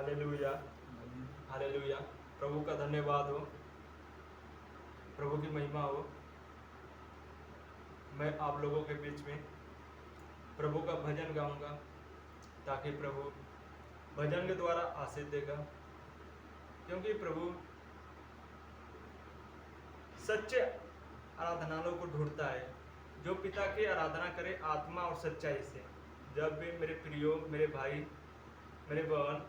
Hallelujah, hallelujah. प्रभु का धन्यवाद हो, प्रभु की महिमा हो। मैं आप लोगों के बीच में प्रभु का भजन गाऊंगा ताकि प्रभु भजन के द्वारा आशीष देगा, क्योंकि प्रभु सच्चे आराधनालयों को ढूंढता है जो पिता की आराधना करे आत्मा और सच्चाई से। जब भी मेरे प्रियो, मेरे भाई, मेरे बहन,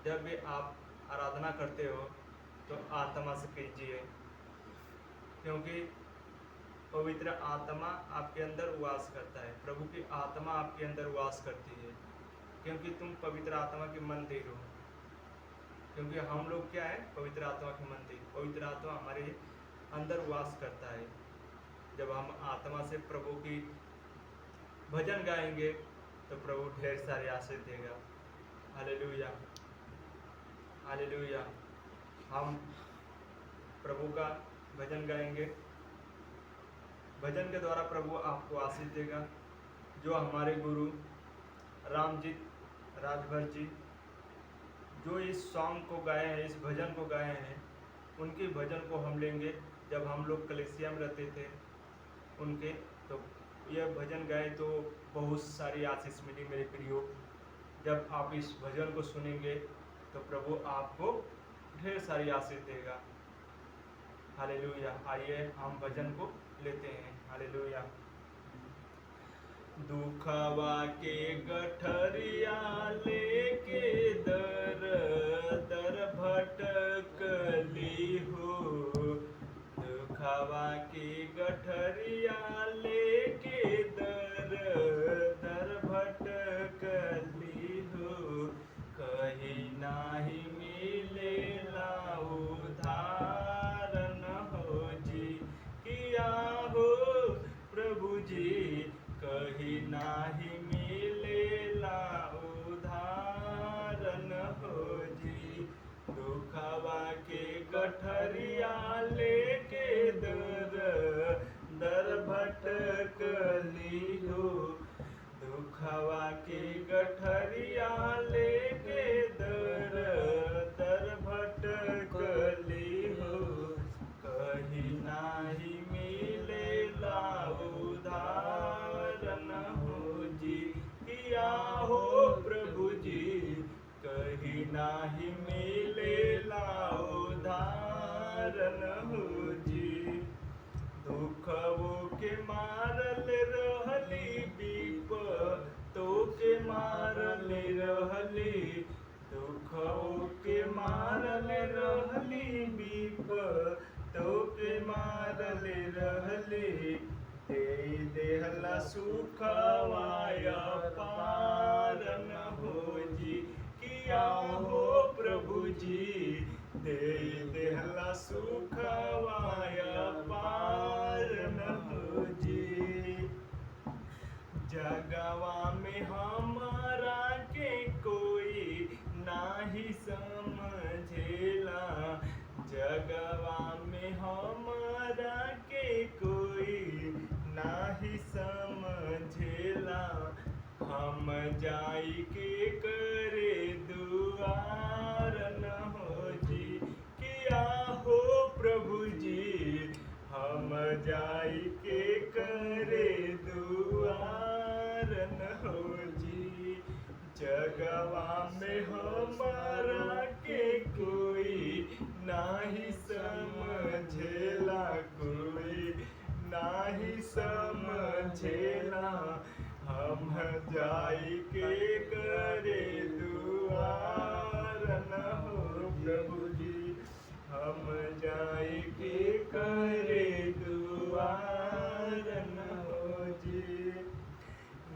जब भी आप आराधना करते हो तो आत्मा से कीजिए, क्योंकि पवित्र आत्मा आपके अंदर वास करता है। प्रभु की आत्मा आपके अंदर वास करती है, क्योंकि तुम पवित्र आत्मा के मंदिर हो। क्योंकि हम लोग क्या है, पवित्र आत्मा के मंदिर। पवित्र आत्मा हमारे अंदर वास करता है। जब हम आत्मा से प्रभु की भजन गाएंगे तो प्रभु ढेर सारे आशीष देगा। Hallelujah, hallelujah. हम प्रभु का भजन गाएंगे, भजन के द्वारा प्रभु आपको आशीष देगा। जो हमारे गुरु रामजीत राजभर जी जो इस सॉन्ग को गाए हैं, इस भजन को गाए हैं, उनके भजन को हम लेंगे। जब हम लोग कलीसिया में रहते थे उनके, तो यह भजन गाए तो बहुत सारी आशीष मिली मेरे प्रियो। जब आप इस भजन को सुनेंगे तो प्रभु आपको ढेर सारी आशीष देगा। हालेलुया। आइए हम भजन को लेते हैं। हालेलुया। दुखवा के गठरिया लेके दर दर भटकली हो, दुखवा की गठरिया लेके दर दर भटकली हो, कहीं नाही मिलेला उधार न हो जी, किया हो प्रभु जी, कहीं नाही मिलेला उधार न हो जी। दुखवा के गठरिया लेके दर दर भटकली हो, दुखवा के गठरिया लेके दर दर भटकली हो, कहीं नाही मिलेला उधार न हो जी, किया हो प्रभु जी, कहीं नाही मिलेला उधार न हो जी। दुखवो के मारल रहली विपतो के मारल रहली, दुखवो के मारल रहली विपतो के मारल रहली, दे देहला सुखवाय पार न हो जी, किया हो प्रभु जी, दे देहला सुखवाय पार न हो जी। जगवा में हमारा के कोई नाही समझेला, जगवा में हमारा के कोई नाही समझेला, हम जाई के करे दुआर न हो जी, किया हो प्रभु जी, हम जाई के करे दुआर न हो जी। जगवा में हमारा के कोई नाही समझेला, कोई नाही समझेला, हम जाई के करे दुआर न हो प्रभु जी, हम जाई के करे दुआर न हो जी।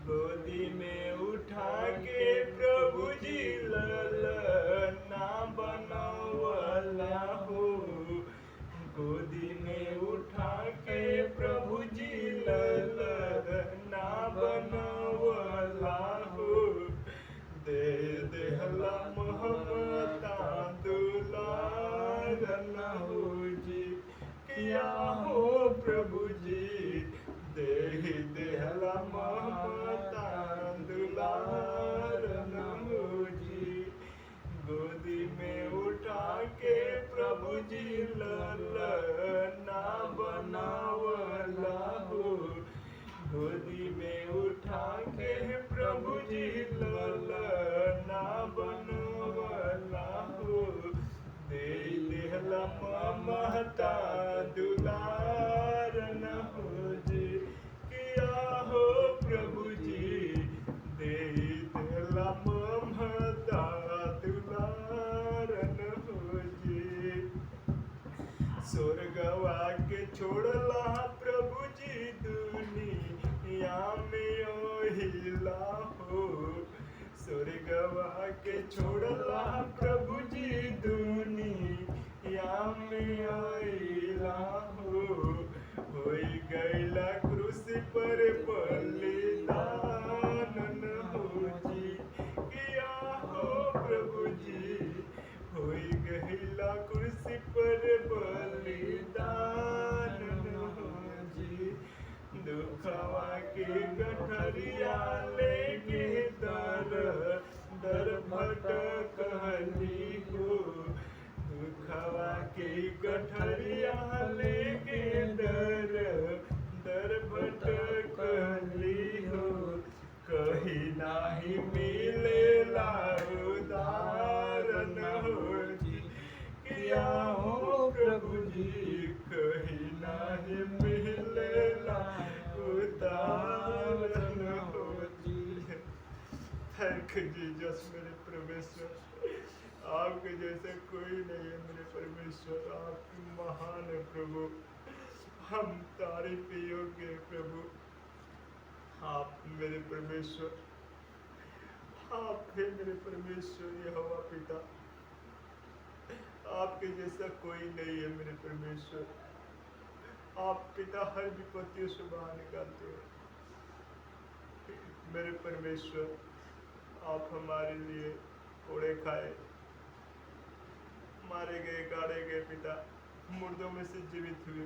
गोदी में उठा के प्रभु जी ललना बनवला हो, गोदी में उठा के प्रभु जी ललना बनवला हो, दे देहला ममता दुलार न हो जी, किया हो प्रभु जी, दे देहला ममता दुलार न हो जी। गोदी जी ललना बनावला हो, गोदी में उठा के प्रभु जी ललना बनवला हो, दे देहला ममता दुलार न हो जी, किया हो प्रभु जी दे देहला ममता दुलार न हो जी। स्वर्गवा के छोड़ला प्रभु जी दुनिया में ओहिला हो, स्वर्गवा के छोड़ला प्रभु जी दुनिया में ओहिला हो, होई गईला क्रूस पर बलिदान न हो जी, किया हो प्रभु जी होई गईला कुर्सी पर बलिदान न हो जी। दुखवा के गठरिया लेके दर दर भटकली हो, दुखवा के गठरिया लेके दर दर भटकली हो, कहीं नाही मिलेला उदार न हो जी, किया हो प्रभु जी कहीं नाही मिलेला उदार न हो जी। थैंक यू जीसस मेरे परमेश्वर, आपके जैसे कोई नहीं है मेरे परमेश्वर, आप महान है प्रभु, हम तारीफ योग्य है प्रभु, आप मेरे परमेश्वर, आप है मेरे परमेश्वर यहोवा पिता, आपके जैसा कोई नहीं है मेरे परमेश्वर। आप पिता हर विपत्तियों से बाहर निकालते हो मेरे परमेश्वर। आप हमारे लिए कोड़े खाए, मारे गए, गाड़े गए पिता, मुर्दों में से जीवित हुए,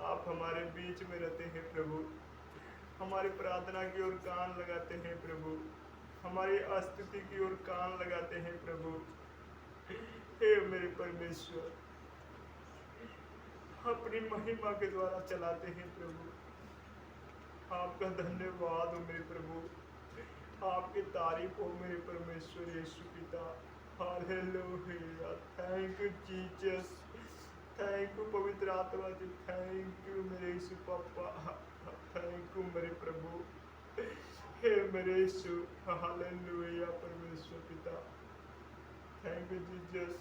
आप हमारे बीच में रहते हैं प्रभु, हमारी प्रार्थना की ओर कान लगाते हैं प्रभु, हमारी स्तुति की ओर कान लगाते हैं प्रभु। हे मेरे परमेश्वर, अपनी महिमा के द्वारा चलाते हैं प्रभु। आपका धन्यवाद हो मेरे प्रभु, आपकी तारीफ हो मेरे परमेश्वर यीशु पिता। Hallelujah, thank you Jesus, thank you पवित्र आत्मा जी, थैंक यू मेरे यीशु पापा, थैंक यू मेरे प्रभु, हे मेरे यीशु। हालेलुया परमेश्वर पिता, थैंक यू जीसस।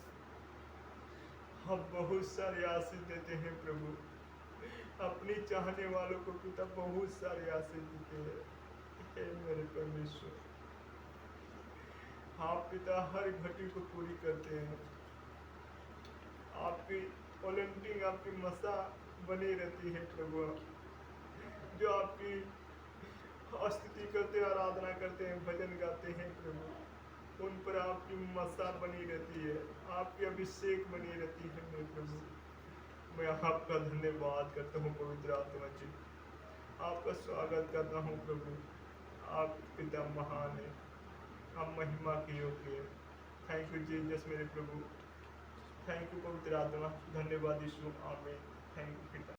हम बहुत सारे आशीष देते हैं प्रभु, अपनी चाहने वालों को पिता बहुत सारे आशीष देते हैं। हे मेरे परमेश्वर, आप पिता हर घटी को पूरी करते हैं, आपकी ओलंपिंग, आपकी मसा बनी रहती है प्रभु, जो आपकी स्तुति करते हैं, आराधना करते हैं, भजन गाते हैं प्रभु, उन पर आपकी मसा बनी रहती है, आपकी अभिषेक बनी रहती है मेरे प्रभु। मैं आपका धन्यवाद करता हूँ पवित्र आत्मा जी, आपका स्वागत करता हूँ प्रभु। आप पिता महान है, आप महिमा के योग्य है। थैंक यू जीसस मेरे प्रभु, थैंक यू पवित्र आत्मा, धन्यवाद यीशु, आमीन। थैंक यू पिता।